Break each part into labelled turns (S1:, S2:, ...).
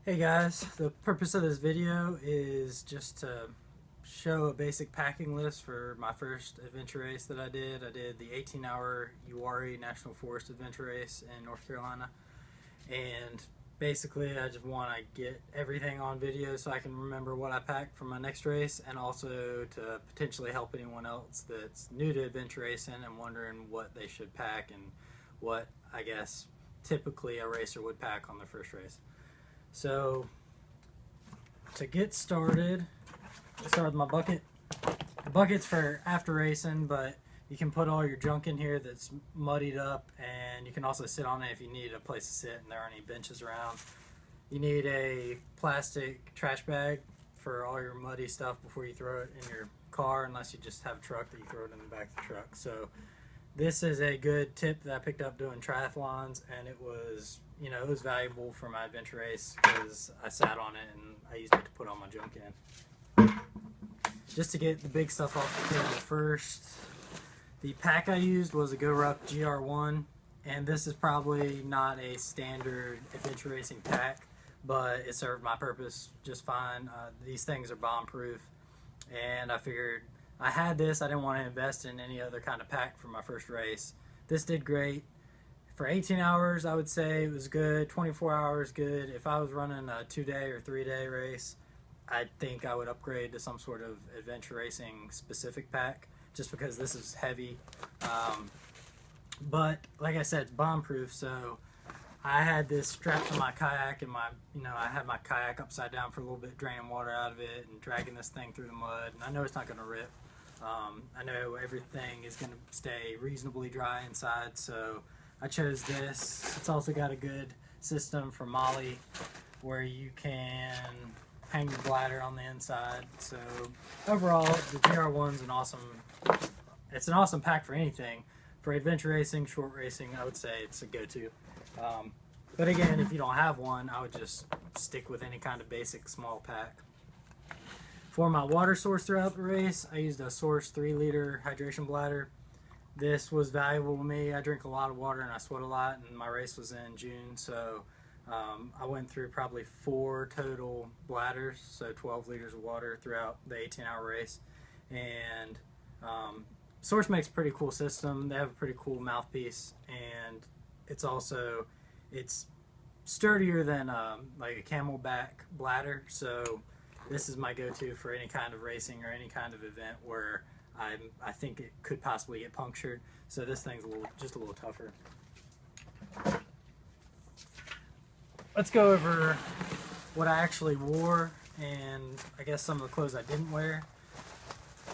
S1: Hey guys, the purpose of this video is just to show a basic packing list for my first adventure race that I did. I did the 18-hour Uwharrie National Forest Adventure Race in North Carolina, and basically I just want to get everything on video so I can remember what I packed for my next race, and also to potentially help anyone else that's new to adventure racing and wondering what they should pack and what I guess typically a racer would pack on their first race. So to get started, I start with my bucket. The bucket's for after racing, but you can put all your junk in here that's muddied up, and you can also sit on it if you need a place to sit and there aren't any benches around. You need a plastic trash bag for all your muddy stuff before you throw it in your car, unless you just have a truck that you throw it in the back of the truck. So this is a good tip that I picked up doing triathlons, and it was valuable for my adventure race because I sat on it and I used it to put all my junk in. Just to get the big stuff off the table first, the pack I used was a GoRuck GR1, and this is probably not a standard adventure racing pack, but it served my purpose just fine. These things are bomb proof, and I figured I had this. I didn't want to invest in any other kind of pack for my first race. This did great. For 18 hours, I would say it was good. 24 hours, good. If I was running a 2-day or 3-day race, I think I would upgrade to some sort of adventure racing specific pack, just because this is heavy. But like I said, it's bomb proof. So I had this strapped to my kayak, and I had my kayak upside down for a little bit, draining water out of it and dragging this thing through the mud. And I know it's not going to rip. I know everything is going to stay reasonably dry inside, so I chose this. It's also got a good system for Molly where you can hang your bladder on the inside. So overall, the GR1's an awesome pack for anything. For adventure racing, short racing, I would say it's a go-to. But again, if you don't have one, I would just stick with any kind of basic small pack. For my water source throughout the race, I used a Source 3-liter hydration bladder. This was valuable to me. I drink a lot of water and I sweat a lot, and my race was in June, so I went through probably 4 total bladders, so 12 liters of water throughout the 18-hour race. And Source makes a pretty cool system. They have a pretty cool mouthpiece, and it's sturdier than like a Camelback bladder, so this is my go-to for any kind of racing or any kind of event where I think it could possibly get punctured. So this thing's just a little tougher. Let's go over what I actually wore, and I guess some of the clothes I didn't wear.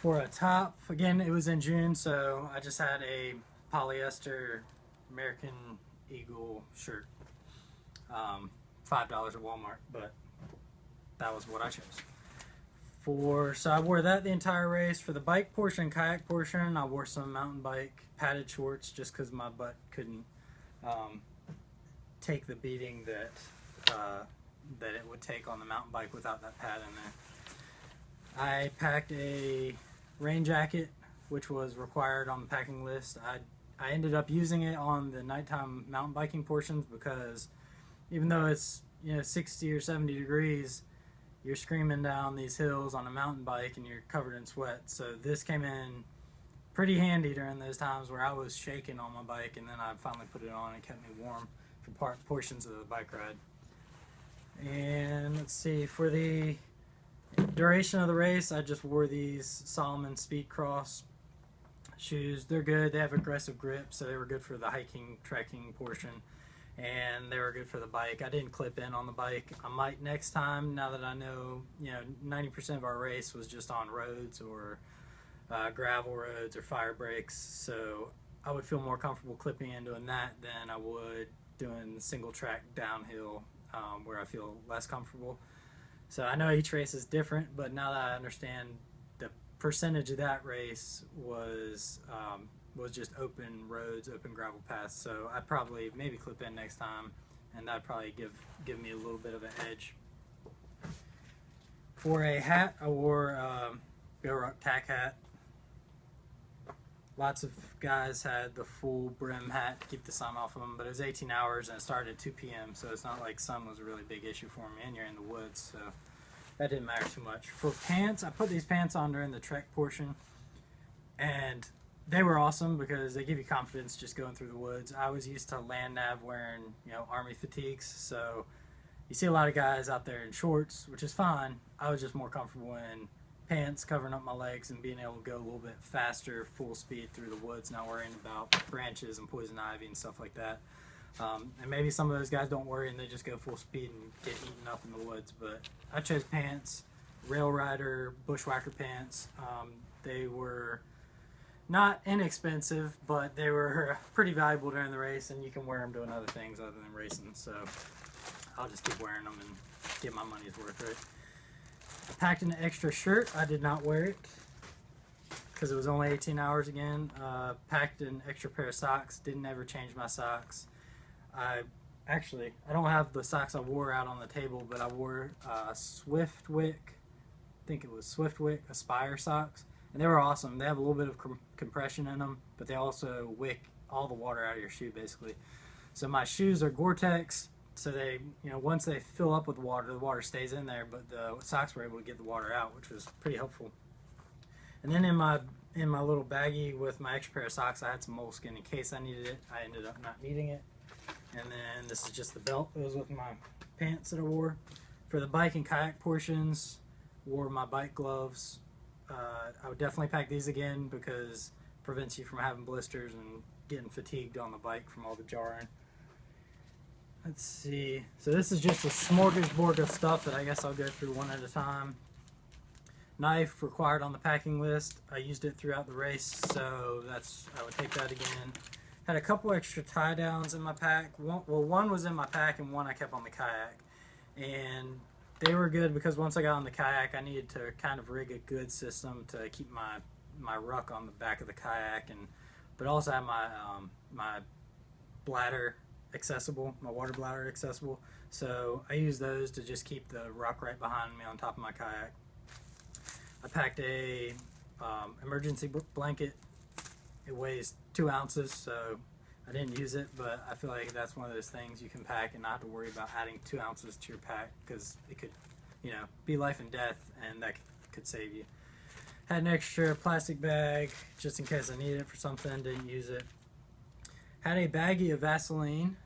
S1: For a top, again, it was in June, so I just had a polyester American Eagle shirt. $5 at Walmart, but that was what I chose. So I wore that the entire race. For the bike portion, kayak portion, I wore some mountain bike padded shorts just because my butt couldn't take the beating that it would take on the mountain bike without that pad in there. I packed a rain jacket, which was required on the packing list. I ended up using it on the nighttime mountain biking portions because even though it's 60 or 70 degrees, you're screaming down these hills on a mountain bike and you're covered in sweat. So this came in pretty handy during those times where I was shaking on my bike, and then I finally put it on and it kept me warm for portions of the bike ride. And let's see, for the duration of the race, I just wore these Salomon Speed Cross shoes. They're good. They have aggressive grip, so they were good for the hiking, trekking portion, and they were good for the bike. I didn't clip in on the bike. I might next time, now that I know 90% of our race was just on roads or gravel roads or fire breaks, so I would feel more comfortable clipping in doing that than I would doing single track downhill where I feel less comfortable. So I know each race is different, but now that I understand the percentage of that race was just open roads, open gravel paths, so I'd probably maybe clip in next time, and that'd probably give me a little bit of an edge. For a hat, I wore a GoRuck tack hat. Lots of guys had the full brim hat to keep the sun off of them, but it was 18 hours and it started at 2 p.m., so it's not like sun was a really big issue for me, and you're in the woods, so that didn't matter too much. For pants, I put these pants on during the trek portion, and they were awesome because they give you confidence just going through the woods. I was used to land nav wearing, Army fatigues, so you see a lot of guys out there in shorts, which is fine. I was just more comfortable in pants covering up my legs and being able to go a little bit faster, full speed through the woods, not worrying about branches and poison ivy and stuff like that. And maybe some of those guys don't worry and they just go full speed and get eaten up in the woods, but I chose pants, Rail Rider bushwhacker pants. They were not inexpensive, but they were pretty valuable during the race, and you can wear them doing other things other than racing, so I'll just keep wearing them and get my money's worth, right? I packed an extra shirt. I did not wear it because it was only 18 hours again. Packed an extra pair of socks. Didn't ever change my socks. I don't have the socks I wore out on the table, but I wore Swiftwick, I think it was Swiftwick Aspire socks, and they were awesome. They have a little bit of compression in them, but they also wick all the water out of your shoe, basically. So my shoes are Gore-Tex. So they, once they fill up with water, the water stays in there, but the socks were able to get the water out, which was pretty helpful. And then in my little baggie with my extra pair of socks, I had some moleskin in case I needed it. I ended up not needing it. And then this is just the belt that was with my pants that I wore. For the bike and kayak portions, wore my bike gloves. I would definitely pack these again because it prevents you from having blisters and getting fatigued on the bike from all the jarring. Let's see. So this is just a smorgasbord of stuff that I guess I'll go through one at a time. Knife required on the packing list. I used it throughout the race, so I would take that again. Had a couple extra tie downs in my pack. One was in my pack and one I kept on the kayak. And they were good because once I got on the kayak, I needed to kind of rig a good system to keep my ruck on the back of the kayak, but also have my bladder accessible, my water bladder accessible. So I use those to just keep the ruck right behind me on top of my kayak. I packed a emergency blanket. It weighs 2 ounces, so I didn't use it, but I feel like that's one of those things you can pack and not have to worry about adding 2 ounces to your pack because it could, be life and death, and that could save you. Had an extra plastic bag just in case I needed it for something, didn't use it. Had a baggie of Vaseline.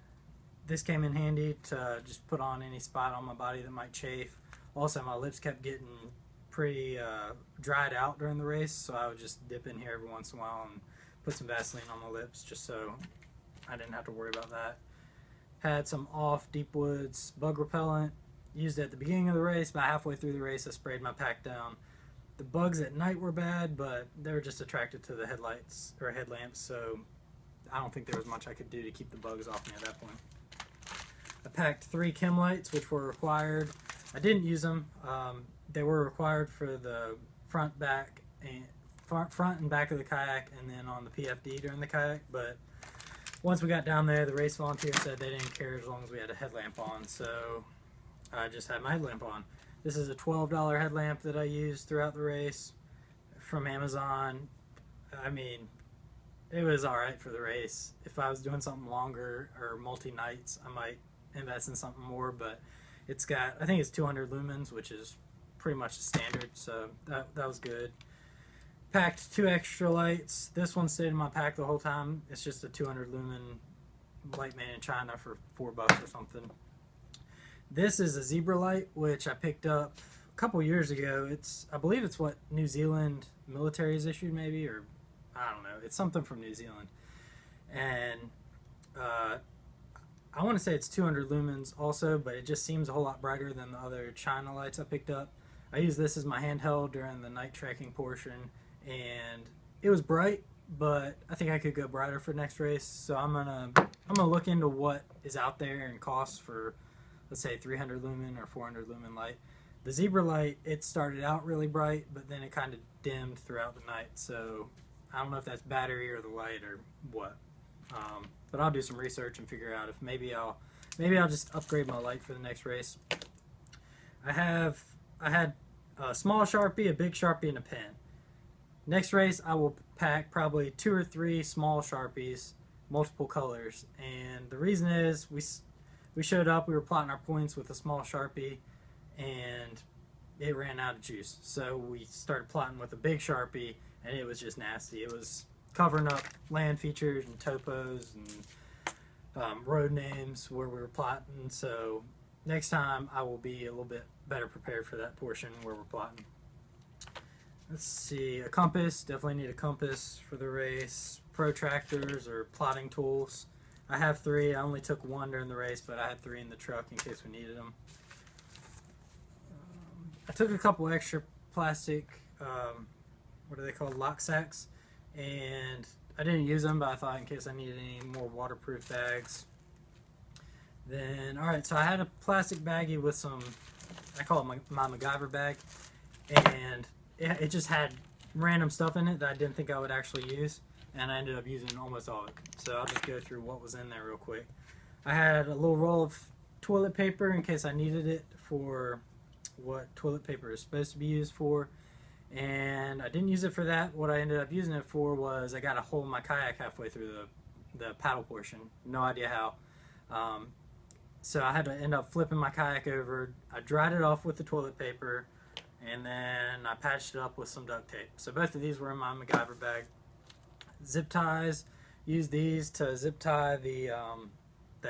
S1: This came in handy to just put on any spot on my body that might chafe. Also, my lips kept getting pretty dried out during the race, so I would just dip in here every once in a while and put some Vaseline on my lips just so I didn't have to worry about that. Had some off Deep Woods bug repellent. Used it at the beginning of the race. About halfway through the race, I sprayed my pack down. The bugs at night were bad, but they were just attracted to the headlights or headlamps, so I don't think there was much I could do to keep the bugs off me at that point. I packed 3 chem lights, which were required. I didn't use them. They were required for the front and back of the kayak, and then on the PFD during the kayak. But once we got down there, the race volunteer said they didn't care as long as we had a headlamp on. So I just had my headlamp on. This is a $12 headlamp that I used throughout the race from Amazon. I mean, it was alright for the race. If I was doing something longer or multi-nights, I might invest in something more, but it's got, I think it's 200 lumens, which is pretty much the standard, so that was good. Packed 2 extra lights. This one stayed in my pack the whole time. It's just a 200 lumen light made in China for $4 or something. This is a zebra light, which I picked up a couple years ago. I believe it's what New Zealand military has issued, maybe, or I don't know. It's something from New Zealand. And I want to say it's 200 lumens also, but it just seems a whole lot brighter than the other China lights I picked up. I used this as my handheld during the night trekking portion, and it was bright, but I think I could go brighter for next race. So I'm gonna look into what is out there and costs for, let's say, 300 lumen or 400 lumen light. The zebra light, it started out really bright, but then it kind of dimmed throughout the night. So I don't know if that's battery or the light or what. But I'll do some research and figure out if maybe I'll just upgrade my light for the next race. I had a small Sharpie, a big Sharpie, and a pen. Next race, I will pack probably 2 or 3 small Sharpies, multiple colors. And the reason is we showed up, we were plotting our points with a small Sharpie, and it ran out of juice. So we started plotting with a big Sharpie, and it was just nasty. It was covering up land features and topos and road names where we were plotting. So next time I will be a little bit better prepared for that portion where we're plotting. Let's see, a compass, definitely need a compass for the race. Protractors or plotting tools. I have 3. I only took 1 during the race, but I had 3 in the truck in case we needed them. I took a couple extra plastic, what are they called, lock sacks, and I didn't use them, but I thought in case I needed any more waterproof bags. Then, alright, so I had a plastic baggie with some, I call it my MacGyver bag, and it just had random stuff in it that I didn't think I would actually use, and I ended up using almost all of it. So I'll just go through what was in there real quick. I had a little roll of toilet paper in case I needed it for what toilet paper is supposed to be used for, and I didn't use it for that. What I ended up using it for was I got a hole in my kayak halfway through the paddle portion. No idea how. So I had to end up flipping my kayak over. I dried it off with the toilet paper, and then I patched it up with some duct tape. So both of these were in my MacGyver bag. Zip ties, used these to zip tie the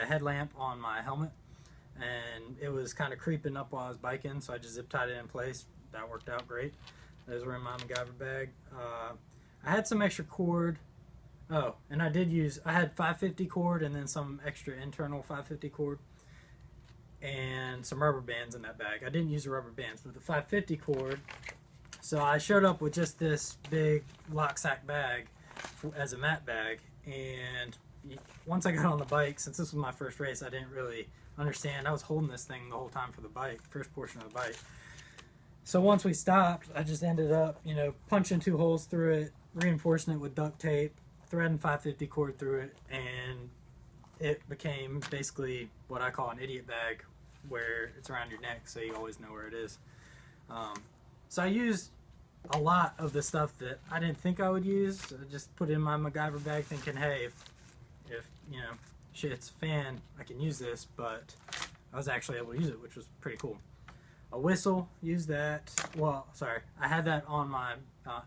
S1: headlamp on my helmet, and it was kind of creeping up while I was biking, so I just zip tied it in place. That worked out great. Those were in my MacGyver bag. I had some extra cord. Oh, and I had 550 cord and then some extra internal 550 cord and some rubber bands in that bag. I didn't use the rubber bands, but the 550 cord. So I showed up with just this big lock sack bag as a mat bag, and once I got on the bike, since this was my first race, I didn't really understand. I was holding this thing the whole time for the bike, first portion of the bike. So once we stopped, I just ended up, punching 2 holes through it, reinforcing it with duct tape, threading 550 cord through it, and it became basically what I call an idiot bag, where it's around your neck so you always know where it is. So I used a lot of the stuff that I didn't think I would use. I just put it in my MacGyver bag thinking, hey, if shit's fan, I can use this, but I was actually able to use it, which was pretty cool. A whistle, use that. Well, sorry, I had that on my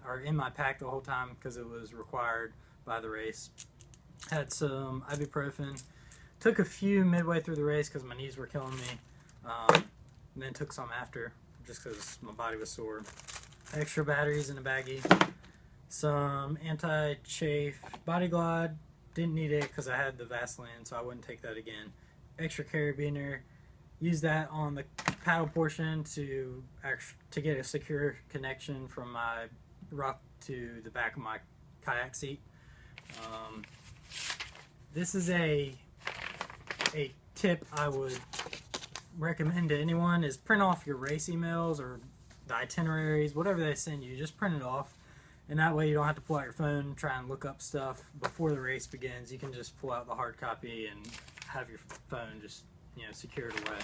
S1: or in my pack the whole time because it was required by the race. Had some ibuprofen. Took a few midway through the race because my knees were killing me, and then took some after just because my body was sore. Extra batteries in a baggie. Some anti-chafe body glide. Didn't need it because I had the Vaseline, so I wouldn't take that again. Extra carabiner. Use that on the paddle portion to get a secure connection from my ruck to the back of my kayak seat. This is a tip I would recommend to anyone, is print off your race emails or the itineraries, whatever they send you, just print it off, and that way you don't have to pull out your phone and try and look up stuff before the race begins. You can just pull out the hard copy and have your phone just secured away.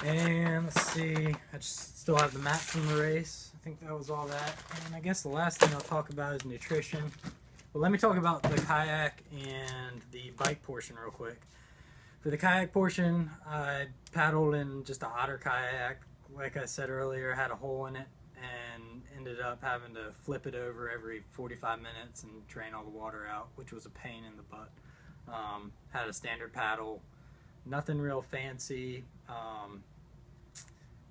S1: And let's see, I just still have the map from the race. I think that was all that. And I guess the last thing I'll talk about is nutrition. But let me talk about the kayak and the bike portion real quick. For the kayak portion, I paddled in just a otter kayak. Like I said earlier, had a hole in it and ended up having to flip it over every 45 minutes and drain all the water out, which was a pain in the butt. Had a standard paddle, nothing real fancy.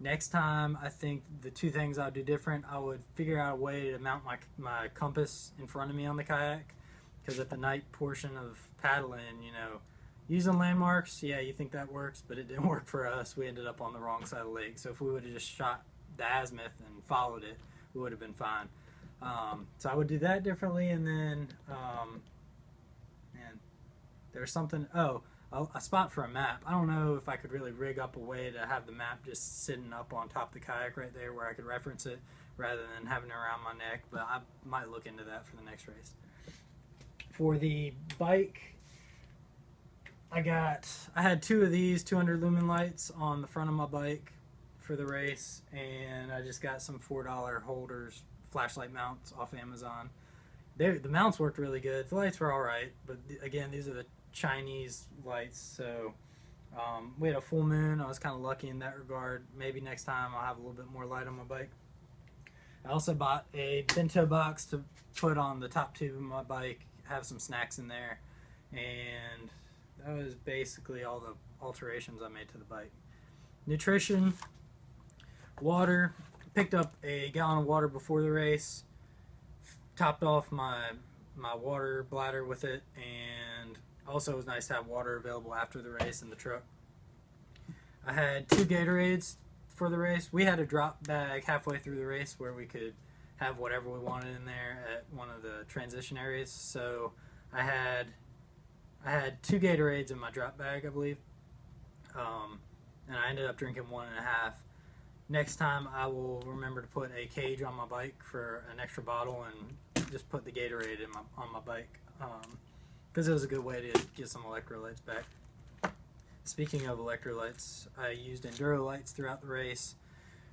S1: Next time, I think the 2 things I would do different, I would figure out a way to mount my compass in front of me on the kayak, because at the night portion of paddling, using landmarks, yeah, you think that works, but it didn't work for us. We ended up on the wrong side of the lake, so if we would have just shot the azimuth and followed it, we would have been fine. So I would do that differently, and then, there's something, a spot for a map. I don't know if I could really rig up a way to have the map just sitting up on top of the kayak right there where I could reference it rather than having it around my neck, but I might look into that for the next race. For the bike, I had 2 of these 200 lumen lights on the front of my bike for the race, and I just got some $4 holders flashlight mounts off Amazon. The mounts worked really good. The lights were all right, but again, these are the Chinese lights, so we had a full moon. I was kind of lucky in that regard. Maybe next time I'll have a little bit more light on my bike. I also bought a bento box to put on the top tube of my bike, have some snacks in there, and that was basically all the alterations I made to the bike. Nutrition, water. Picked up a gallon of water before the race, topped off my water bladder with it, and also it was nice to have water available after the race in the truck. I had 2 Gatorades for the race. We had a drop bag halfway through the race where we could have whatever we wanted in there at one of the transition areas. So I had 2 Gatorades in my drop bag, I believe, and I ended up drinking 1.5. Next time I will remember to put a cage on my bike for an extra bottle and just put the Gatorade on my bike, because it was a good way to get some electrolytes back. Speaking of electrolytes, I used Endurolights throughout the race.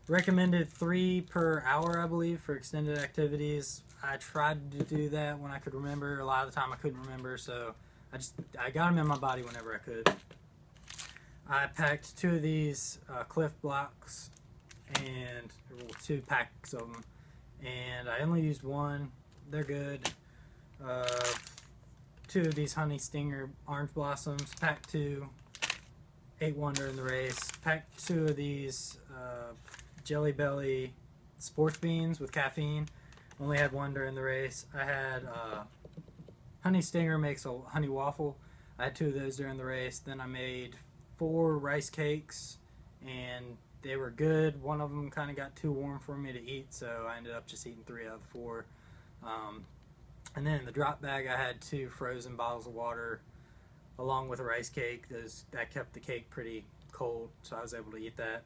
S1: Recommended 3 per hour, I believe, for extended activities. I tried to do that when I could remember. A lot of the time I couldn't remember, so I got them in my body whenever I could. I packed 2 of these Cliff blocks, and 2 packs of them, and I only used 1. They're good. 2 of these Honey Stinger Orange Blossoms, pack 2. Ate 1 during the race. Packed 2 of these Jelly Belly sports beans with caffeine. Only had 1 during the race. I had Honey Stinger makes a honey waffle. I had 2 of those during the race. Then I made 4 rice cakes, and they were good. One of them kind of got too warm for me to eat, so I ended up just eating 3 out of the 4. And then in the drop bag, I had 2 frozen bottles of water along with a rice cake. That kept the cake pretty cold, so I was able to eat that.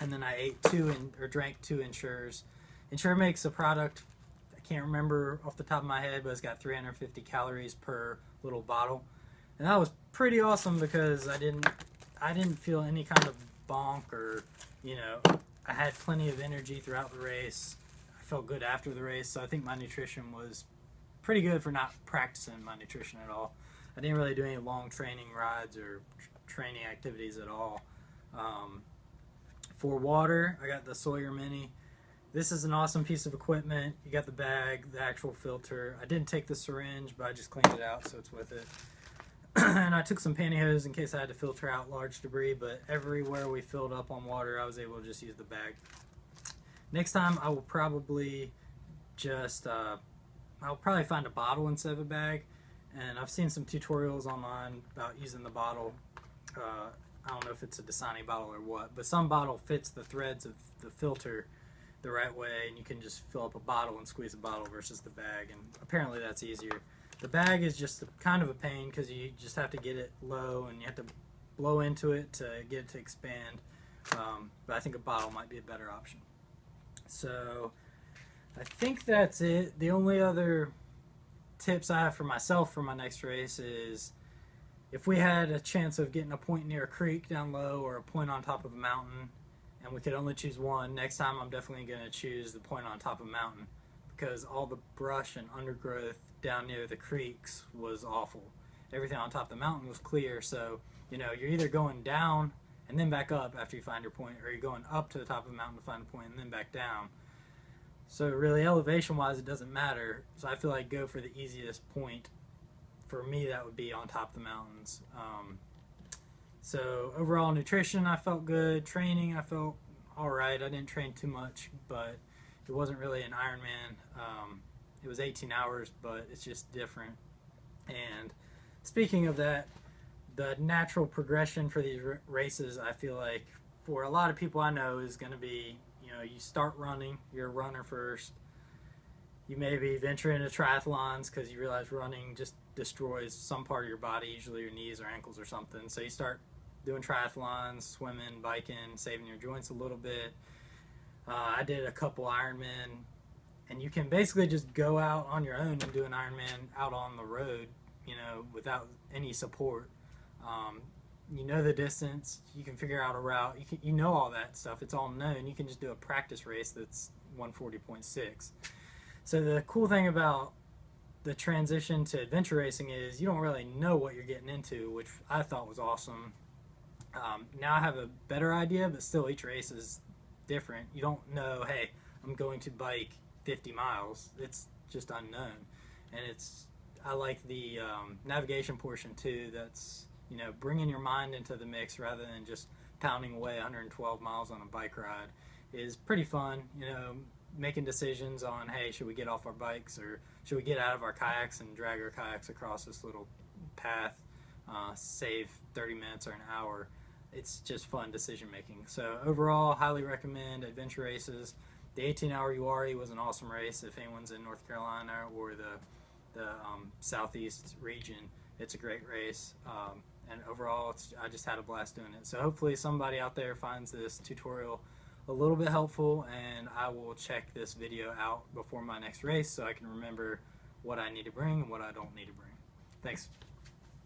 S1: And then I ate drank 2 Ensures. Ensure makes a product, I can't remember off the top of my head, but it's got 350 calories per little bottle. And that was pretty awesome because I didn't feel any kind of bonk, or, I had plenty of energy throughout the race. I felt good after the race, so I think my nutrition was pretty good for not practicing my nutrition at all. I didn't really do any long training rides or training activities at all. For water, I got the Sawyer Mini. This is an awesome piece of equipment. You got the bag, the actual filter. I didn't take the syringe, but I just cleaned it out, so it's with it. And I took some pantyhose in case I had to filter out large debris, but everywhere we filled up on water, I was able to just use the bag. Next time, I will probably I'll probably find a bottle instead of a bag. And I've seen some tutorials online about using the bottle. I don't know if it's a Dasani bottle or what, but some bottle fits the threads of the filter the right way, and you can just fill up a bottle and squeeze a bottle versus the bag, and apparently that's easier. The bag is just kind of a pain because you just have to get it low and you have to blow into it to get it to expand, but I think a bottle might be a better option. So I think that's it. The only other tips I have for myself for my next race is, if we had a chance of getting a point near a creek down low or a point on top of a mountain, and we could only choose one, next time I'm definitely going to choose the point on top of a mountain, because all the brush and undergrowth down near the creeks was awful. Everything on top of the mountain was clear, so you're either going down and then back up after you find your point, or you're going up to the top of the mountain to find a point and then back down. So really, elevation-wise, it doesn't matter. So I feel like go for the easiest point. For me, that would be on top of the mountains. So overall nutrition, I felt good. Training, I felt all right. I didn't train too much, but it wasn't really an Ironman. It was 18 hours, but it's just different. And speaking of that, the natural progression for these races, I feel like for a lot of people I know, is going to be, you start running, you're a runner first. You maybe venture into triathlons because you realize running just destroys some part of your body, usually your knees or ankles or something. So you start doing triathlons, swimming, biking, saving your joints a little bit. I did a couple Ironman, and you can basically just go out on your own and do an Ironman out on the road, without any support. you know the distance, you can figure out a route, you know all that stuff, it's all known. You can just do a practice race that's 140.6. So the cool thing about the transition to adventure racing is you don't really know what you're getting into, which I thought was awesome. Now I have a better idea, but still each race is different. You don't know, hey, I'm going to bike 50 miles. It's just unknown. And I like the navigation portion too. That's, bringing your mind into the mix rather than just pounding away 112 miles on a bike ride is pretty fun. Making decisions on, hey, should we get off our bikes or should we get out of our kayaks and drag our kayaks across this little path, save 30 minutes or an hour. It's just fun decision making. So overall, highly recommend adventure races. The 18-hour Uwharrie was an awesome race. If anyone's in North Carolina or the southeast region, it's a great race. And overall, I just had a blast doing it. So hopefully somebody out there finds this tutorial a little bit helpful, and I will check this video out before my next race so I can remember what I need to bring and what I don't need to bring. Thanks.